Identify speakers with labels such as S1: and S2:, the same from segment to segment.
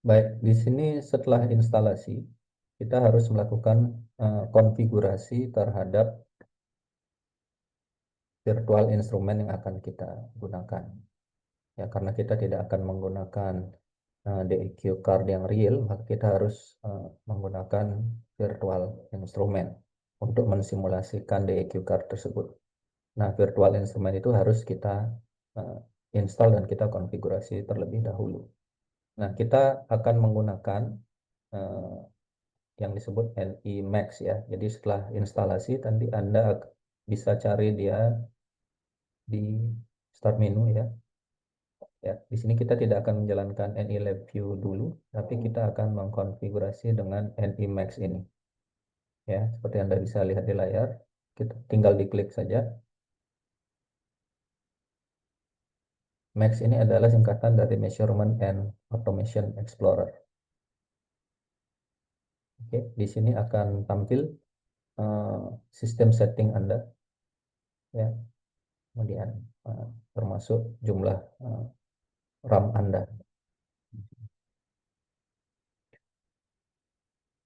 S1: Baik, di sini setelah instalasi, kita harus melakukan konfigurasi terhadap virtual instrumen yang akan kita gunakan. Ya, karena kita tidak akan menggunakan DEQ card yang real, maka kita harus menggunakan virtual instrumen untuk mensimulasikan DEQ card tersebut. Nah, virtual instrumen itu harus kita uh, install dan kita konfigurasi terlebih dahulu. Nah, kita akan menggunakan uh, yang disebut NI Max ya. Jadi setelah instalasi nanti Anda bisa cari dia di start menu ya. Ya, di sini kita tidak akan menjalankan NI Lab View dulu, tapi kita akan mengkonfigurasi dengan NI Max ini. Ya, seperti Anda bisa lihat di layar, kita tinggal diklik saja. Max ini adalah singkatan dari Measurement and Automation Explorer. Oke, di sini akan tampil sistem setting Anda, ya, kemudian termasuk jumlah RAM Anda.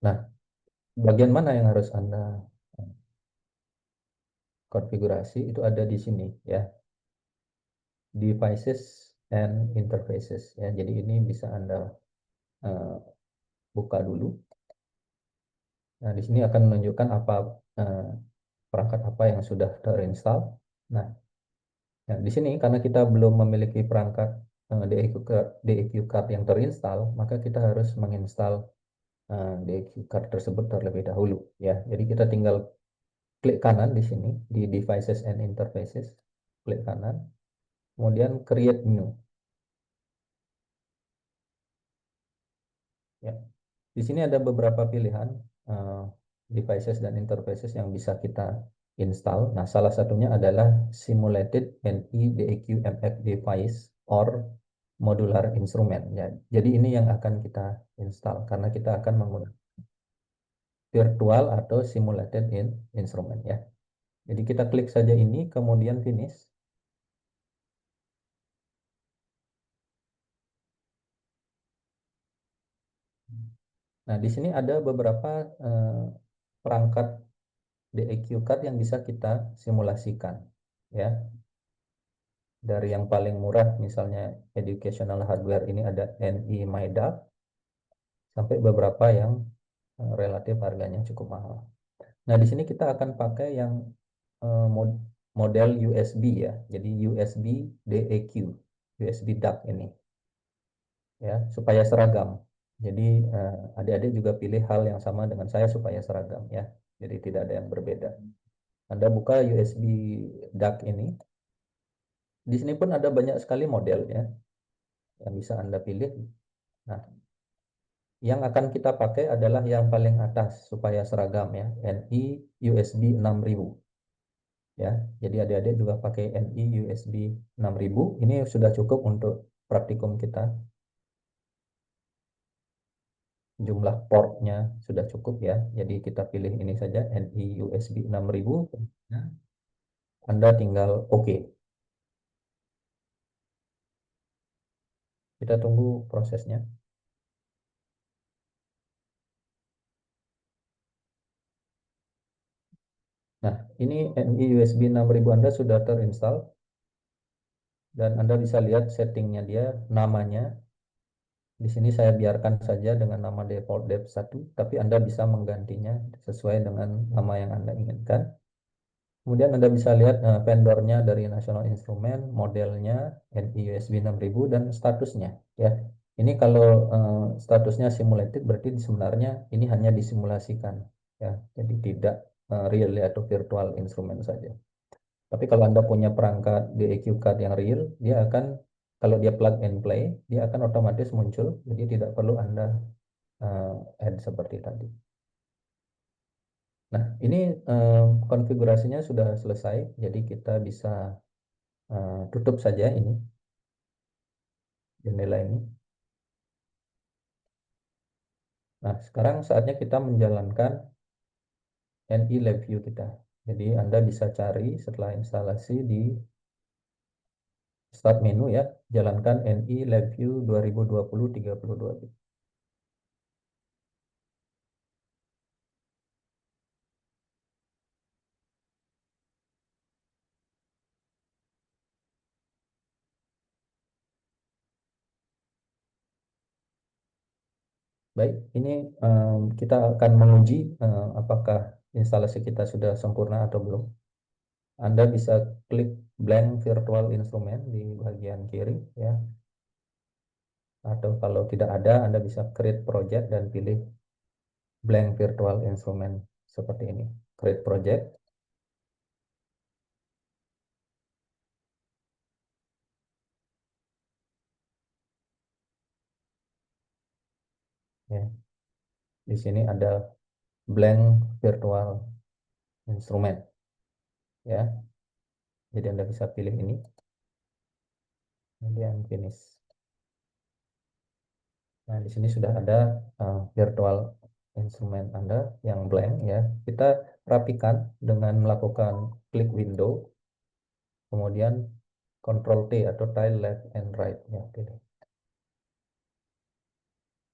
S1: Nah, bagian mana yang harus Anda konfigurasi itu ada di sini ya, devices and interfaces ya. Jadi ini bisa Anda uh, buka dulu. Nah, di sini akan menunjukkan apa perangkat apa yang sudah terinstall. Nah, ya, di sini karena kita belum memiliki perangkat DEQ card yang terinstall, maka kita harus menginstal DEQ card tersebut terlebih dahulu ya. Jadi kita tinggal klik kanan di sini di devices and interfaces, klik kanan, kemudian create new ya. Di sini ada beberapa pilihan uh, devices dan interfaces yang bisa kita install. Nah, salah satunya adalah simulated NE-DEQ MF device or modular instrument ya. Jadi ini yang akan kita install karena kita akan menggunakan virtual atau simulated instrument ya. Jadi kita klik saja ini kemudian finish. Nah, di sini ada beberapa perangkat DEQ card yang bisa kita simulasikan ya. Dari yang paling murah misalnya educational hardware ini ada NI MyDAQ sampai beberapa yang relatif harganya cukup mahal. Nah, di sini kita akan pakai yang model USB ya. Jadi USB DEQ, USB DAQ ini ya, supaya seragam. Jadi adik-adik juga pilih hal yang sama dengan saya supaya seragam ya. Jadi tidak ada yang berbeda. Anda buka USB DAQ ini. Di sini pun ada banyak sekali model ya yang bisa Anda pilih. Nah, yang akan kita pakai adalah yang paling atas supaya seragam ya, NI USB 6000 ya. Jadi adik-adik juga pakai NI USB 6000. Ini sudah cukup untuk praktikum kita. Jumlah portnya sudah cukup ya. Jadi kita pilih ini saja NI USB 6000. Anda tinggal OK. Kita tunggu prosesnya. Nah, ini NI USB 6000 Anda sudah terinstall dan Anda bisa lihat settingnya dia, namanya. Di sini saya biarkan saja dengan nama default dev1, tapi Anda bisa menggantinya sesuai dengan nama yang Anda inginkan. Kemudian Anda bisa lihat vendornya dari National Instrument, modelnya NI USB 6000 dan statusnya ya. Ini kalau statusnya simulated berarti sebenarnya ini hanya disimulasikan ya. Jadi tidak real atau virtual instrument saja. Tapi kalau Anda punya perangkat DEQ card yang real, dia akan kalau dia plug and play, dia akan otomatis muncul. Jadi tidak perlu Anda add seperti tadi. Nah, ini konfigurasinya sudah selesai. Jadi kita bisa tutup saja ini jendela ini. Nah, sekarang saatnya kita menjalankan NI Lab View kita. Jadi Anda bisa cari setelah instalasi di Start menu ya, jalankan NI Lab View 2020-32 bit. Baik, ini kita akan menguji apakah instalasi kita sudah sempurna atau belum. Anda bisa klik blank virtual instrument di bagian kiri ya. Atau kalau tidak ada, Anda bisa create project dan pilih blank virtual instrument seperti ini. Create project. Ya. Di sini ada blank virtual instrument ya. Jadi Anda bisa pilih ini, kemudian finish. Nah, di sini sudah ada virtual instrument Anda yang blank ya. Kita rapikan dengan melakukan klik window, kemudian Ctrl T atau tile left and right ya, pilih.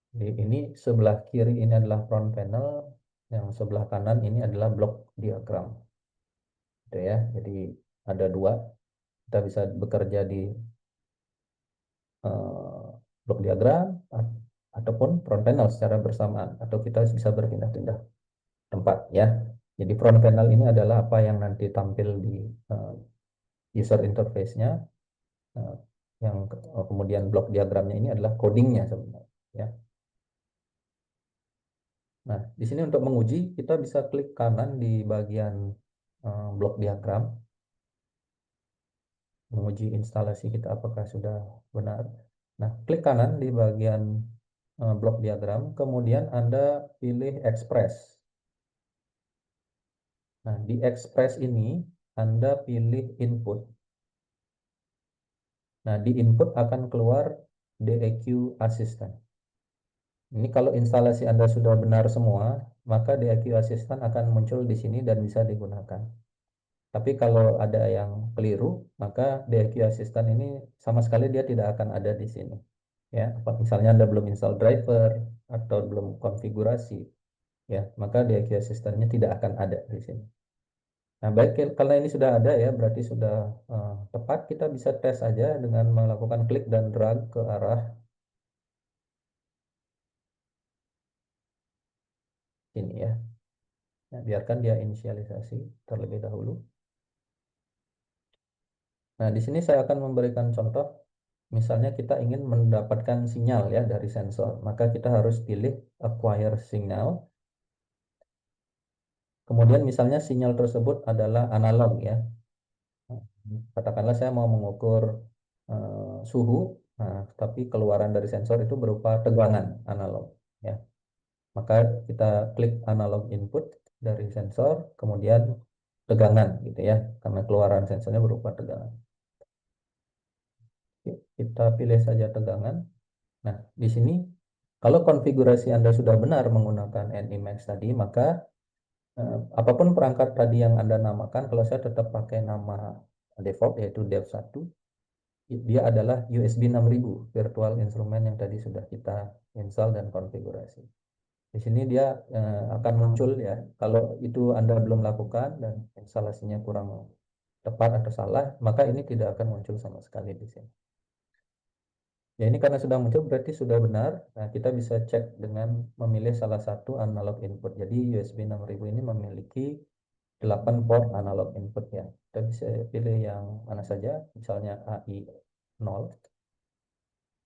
S1: Di ini sebelah kiri ini adalah front panel, yang sebelah kanan ini adalah block diagram. Gitu ya. Jadi ada dua, kita bisa bekerja di eh, blok diagram ataupun front panel secara bersamaan, atau kita bisa berpindah-pindah tempat ya. Jadi front panel ini adalah apa yang nanti tampil di eh, user interface-nya, eh, yang kemudian blok diagramnya ini adalah codingnya sebenarnya ya. Nah, di sini untuk menguji kita bisa klik kanan di bagian blok diagram, menguji instalasi kita apakah sudah benar. Nah, klik kanan di bagian blok diagram, kemudian Anda pilih Express. Nah, di Express ini Anda pilih Input. Nah, di Input akan keluar DEQ Assistant. Ini kalau instalasi Anda sudah benar semua, maka DEQ Assistant akan muncul di sini dan bisa digunakan. Tapi kalau ada yang keliru, maka DEQ Assistant ini sama sekali dia tidak akan ada di sini. Ya, misalnya Anda belum install driver atau belum konfigurasi, ya, maka DIQ Assistant-nya tidak akan ada di sini. Nah, baik, kalau ini sudah ada ya, berarti sudah tepat. Kita bisa tes aja dengan melakukan klik dan drag ke arah sini ya. Nah, biarkan dia inisialisasi terlebih dahulu. Nah, di sini saya akan memberikan contoh. Misalnya kita ingin mendapatkan sinyal ya dari sensor, maka kita harus pilih acquire signal. Kemudian misalnya sinyal tersebut adalah analog ya. Katakanlah saya mau mengukur suhu, nah, tapi keluaran dari sensor itu berupa tegangan analog. Ya. Maka kita klik analog input dari sensor, kemudian tegangan gitu ya, karena keluaran sensornya berupa tegangan. Oke, kita pilih saja tegangan. Nah, di sini kalau konfigurasi Anda sudah benar menggunakan NIMAX tadi, maka apapun perangkat tadi yang Anda namakan, kalau saya tetap pakai nama default yaitu dev1, dia adalah USB 6000 virtual instrument yang tadi sudah kita install dan konfigurasi. Di sini dia akan muncul ya. Kalau itu Anda belum lakukan dan instalasinya kurang tepat atau salah, maka ini tidak akan muncul sama sekali di sini. Ya, ini karena sudah muncul berarti sudah benar. Nah, kita bisa cek dengan memilih salah satu analog input. Jadi USB 6000 ini memiliki 8 port analog input ya. Kita bisa pilih yang mana saja, misalnya AI 0.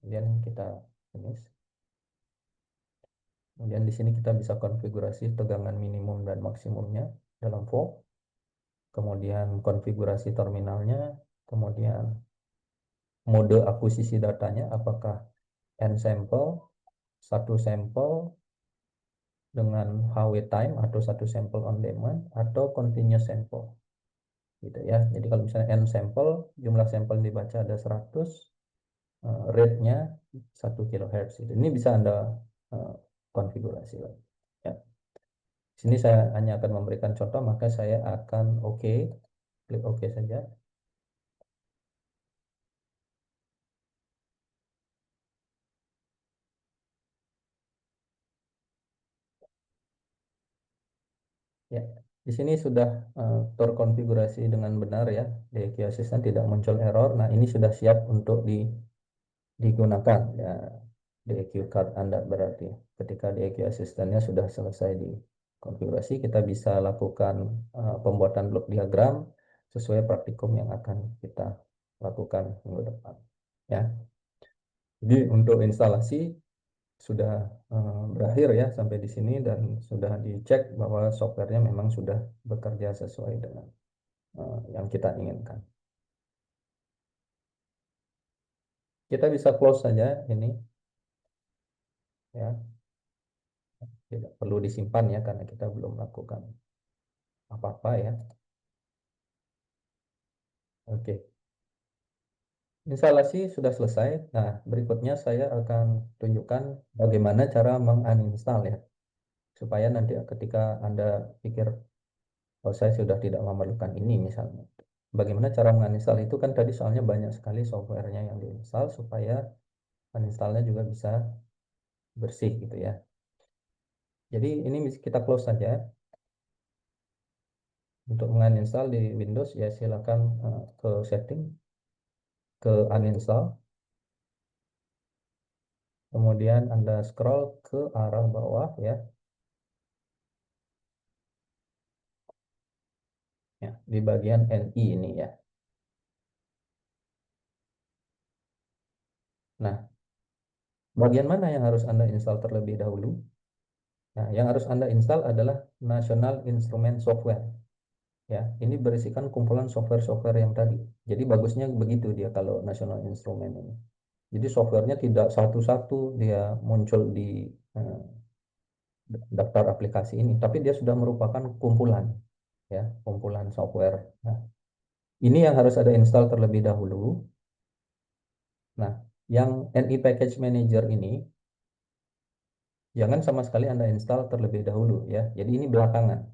S1: Kemudian kita finish. Kemudian di sini kita bisa konfigurasi tegangan minimum dan maksimumnya dalam form. Kemudian konfigurasi terminalnya, kemudian mode akuisisi datanya, apakah n sampel, satu sampel dengan HW time atau satu sampel on demand atau continuous sample. Gitu ya. Jadi kalau misalnya n sampel, jumlah sampel yang dibaca ada 100, rate-nya 1 kHz. Ini bisa Anda konfigurasi lagi. Ya. Sini saya hanya akan memberikan contoh, maka saya akan klik OK saja. Ya, di sini sudah terkonfigurasi dengan benar ya. DQ Assistant tidak muncul error. Nah, ini sudah siap untuk digunakan ya, DQ card Anda berarti. ketika DIQ Assistant-nya sudah selesai dikonfigurasi, kita bisa lakukan pembuatan blok diagram sesuai praktikum yang akan kita lakukan minggu depan. Ya, jadi untuk instalasi sudah berakhir ya sampai di sini dan sudah dicek bahwa softwarenya memang sudah bekerja sesuai dengan yang kita inginkan. Kita bisa close saja ini ya, tidak perlu disimpan ya karena kita belum lakukan apa-apa ya. Oke, instalasi sudah selesai. Nah, berikutnya saya akan tunjukkan bagaimana cara menguninstall ya, supaya nanti ketika Anda pikir, oh saya sudah tidak memerlukan ini misalnya. Bagaimana cara menguninstall itu kan tadi soalnya banyak sekali softwarenya yang diinstal supaya uninstallnya juga bisa bersih gitu ya. Jadi ini kita close saja. Untuk menguninstall di Windows ya silakan ke setting, ke uninstall. Kemudian Anda scroll ke arah bawah ya. Ya, di bagian NI ini ya. Nah, bagian mana yang harus Anda install terlebih dahulu? Nah, yang harus Anda install adalah National Instrument Software. Ya, ini berisikan kumpulan software-software yang tadi. Jadi bagusnya begitu dia kalau National Instrument ini. Jadi softwarenya tidak satu-satu dia muncul di eh, daftar aplikasi ini, tapi dia sudah merupakan kumpulan, ya, kumpulan software. Nah, ini yang harus ada install terlebih dahulu. Nah, yang NI Package Manager ini jangan sama sekali Anda install terlebih dahulu ya. Jadi ini belakangan.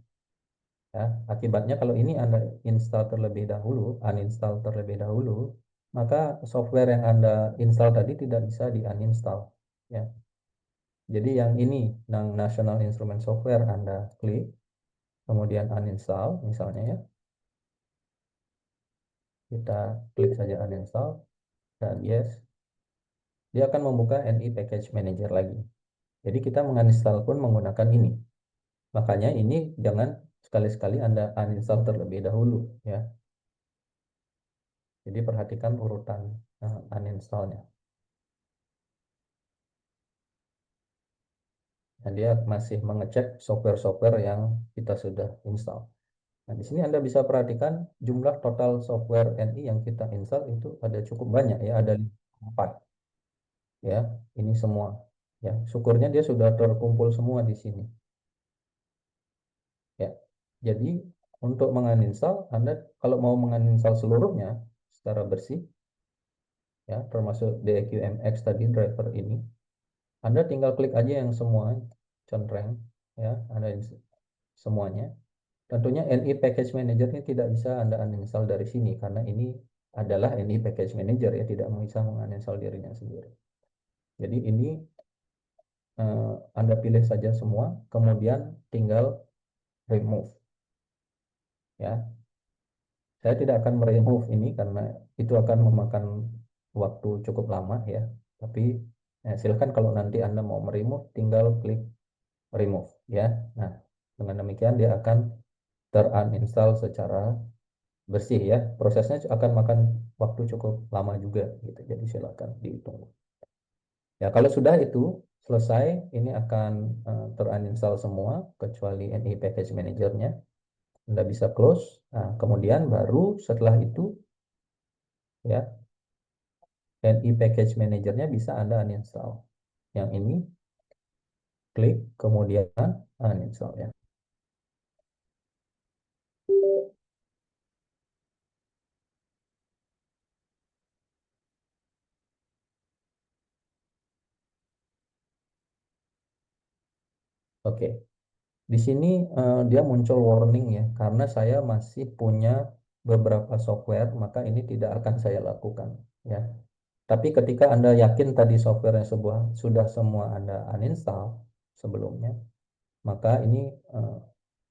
S1: Ya, akibatnya kalau ini Anda install terlebih dahulu, uninstall terlebih dahulu, maka software yang Anda install tadi tidak bisa di-uninstall. Ya. Jadi yang ini, yang National Instrument Software Anda klik, kemudian uninstall misalnya ya. Kita klik saja uninstall dan yes. Dia akan membuka NI Package Manager lagi. Jadi kita menguninstall pun menggunakan ini. Makanya ini jangan sekali-sekali Anda uninstall terlebih dahulu ya. Jadi perhatikan urutan uninstallnya. Dan dia masih mengecek software-software yang kita sudah install. Nah, di sini Anda bisa perhatikan jumlah total software NI yang kita install itu ada cukup banyak ya, ada 4 ya. Ini semua ya. Syukurnya dia sudah terkumpul semua di sini. Ya. Jadi untuk menguninstall Anda kalau mau menguninstall seluruhnya secara bersih ya, termasuk DQMX tadi driver ini, Anda tinggal klik aja yang semua centreng ya, Anda semuanya. Tentunya NI Package Manager ini tidak bisa Anda uninstall dari sini karena ini adalah NI Package Manager ya, tidak bisa menguninstall dirinya sendiri. Jadi ini Anda pilih saja semua, kemudian tinggal remove ya. Saya tidak akan meremove ini karena itu akan memakan waktu cukup lama ya. Tapi silakan kalau nanti Anda mau meremove, tinggal klik remove ya. Nah, dengan demikian dia akan teruninstall secara bersih ya. Prosesnya akan makan waktu cukup lama juga gitu. Jadi silakan dihitung. Ya, kalau sudah itu selesai, ini akan teruninstall semua kecuali NI Package Manager-nya. Anda bisa close. Nah, kemudian baru setelah itu ya NI Package Manager-nya bisa Anda uninstall. Yang ini klik kemudian uninstall ya. Oke. Di sini dia muncul warning ya karena saya masih punya beberapa software maka ini tidak akan saya lakukan ya. Tapi ketika Anda yakin tadi software yang sudah semua Anda uninstall sebelumnya, maka ini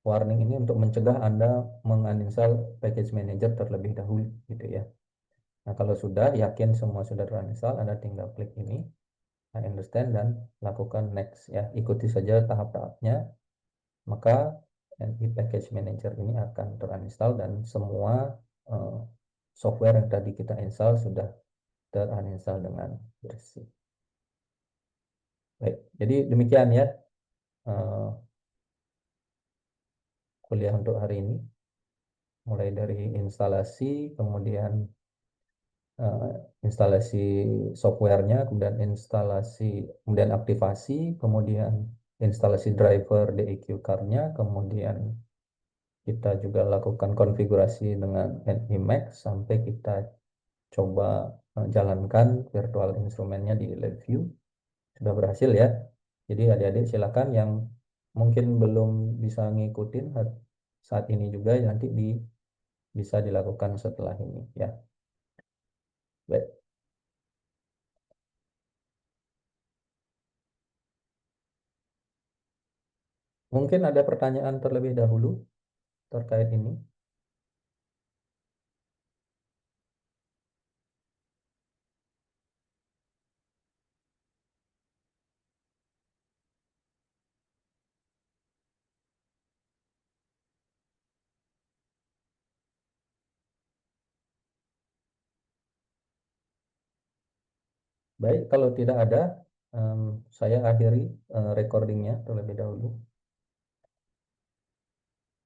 S1: warning ini untuk mencegah Anda menguninstall package manager terlebih dahulu gitu ya. Nah, kalau sudah yakin semua sudah terinstall, Anda tinggal klik ini I understand dan lakukan next ya. Ikuti saja tahap-tahapnya, maka NI Package Manager ini akan terinstall dan semua uh, software yang tadi kita install sudah terinstall dengan bersih. Baik, jadi demikian ya uh, kuliah untuk hari ini, mulai dari instalasi, kemudian uh, instalasi softwarenya, kemudian aktivasi, kemudian instalasi driver DEQ card-nya, kemudian kita juga lakukan konfigurasi dengan Nemax sampai kita coba jalankan virtual instrumennya di LabVIEW. Sudah berhasil ya. Jadi adik-adik silakan yang mungkin belum bisa ngikutin saat ini juga nanti bisa dilakukan setelah ini ya. Baik. Mungkin ada pertanyaan terlebih dahulu terkait ini. Baik, kalau tidak ada, saya akhiri recordingnya terlebih dahulu.